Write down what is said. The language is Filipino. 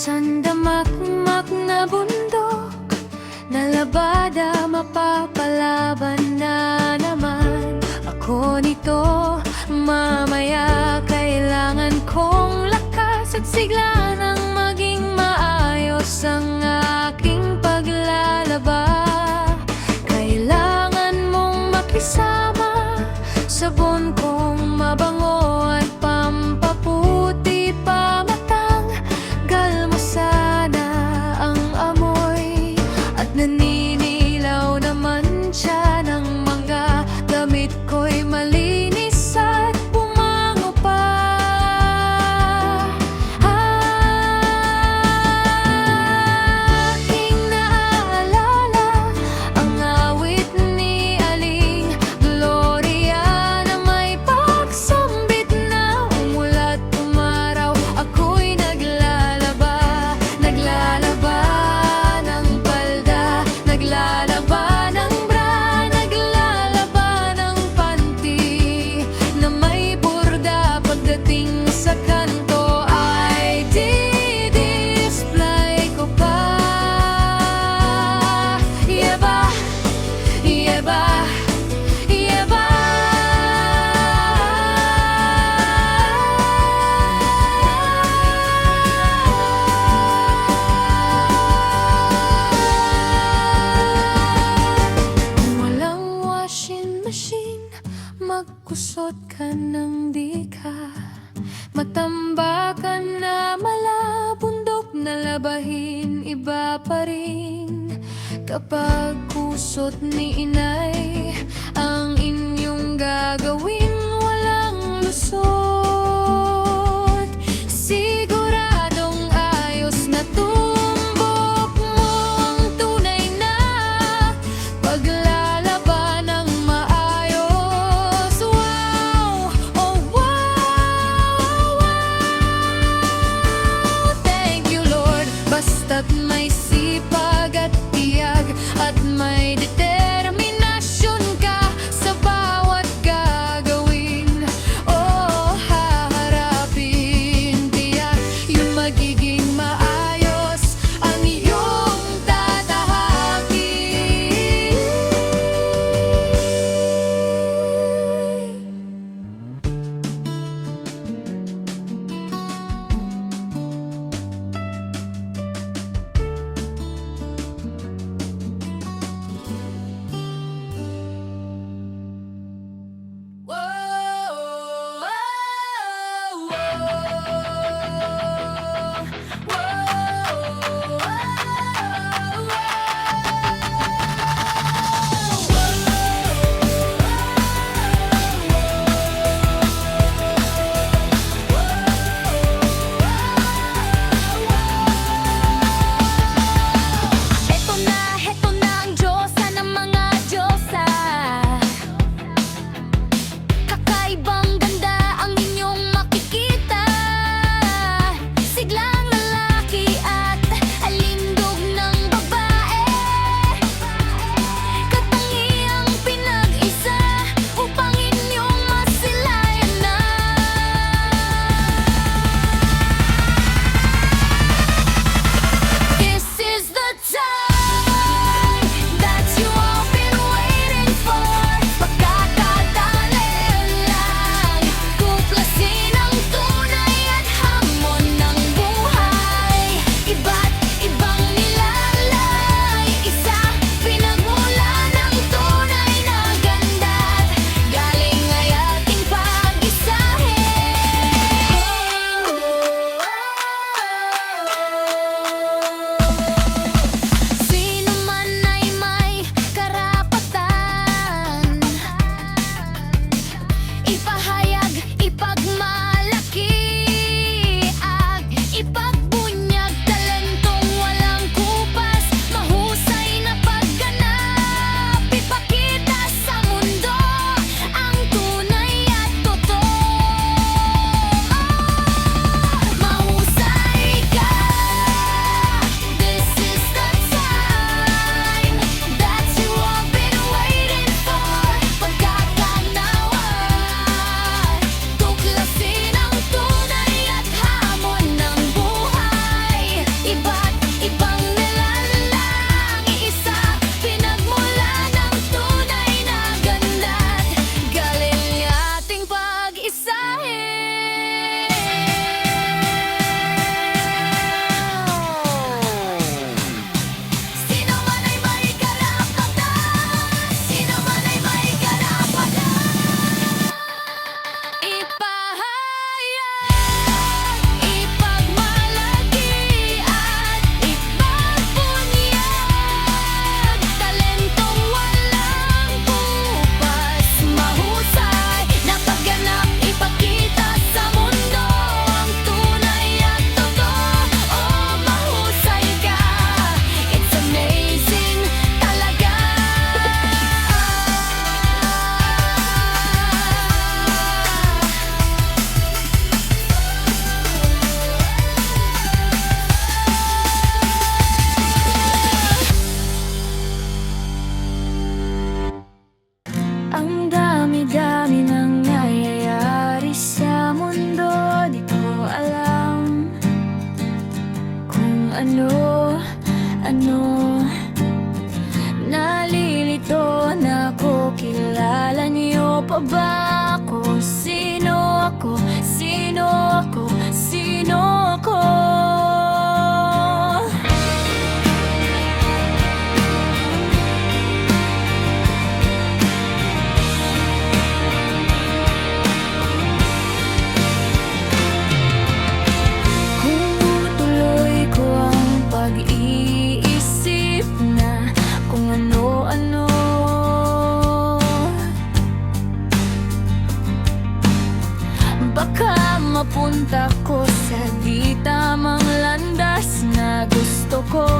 Sandamakmak na bundok, na labada, mapapalaban na naman ako nito. Mamaya kailangan kong lakas at sigla nang maging maayos ang aking paglalaba. Kailangan mong makisama, sabon kong mabango at pampaputi pa matanggal mo sana ang amoy. At naninilaw naman siya ng mga damit ko'y malinis at bumango pa. Aking naaalala ang awit ni Aling Gloria na may pagsambit na umulat umaraw. Ako'y naglalaba ng palda, naglalaba ng bra, naglalaba ng panty na may burda. Pagdating sa kanto ay di-display ko pa. Yeba, yeba, yeba. Kung walang washing machine, magkusot ka ng di ka matambakan na malabundok na labahin. Iba pa rin kapag kusot ni inay ang inyong gagawin, walang lusot. Siguradong ayos na tumbok mong tunay na paglalaba ng maayos. Wow, oh wow, wow. Thank you Lord, basta't may sipag at tiyag at may determinasyon ka sa bawat gagawin. Oh, ko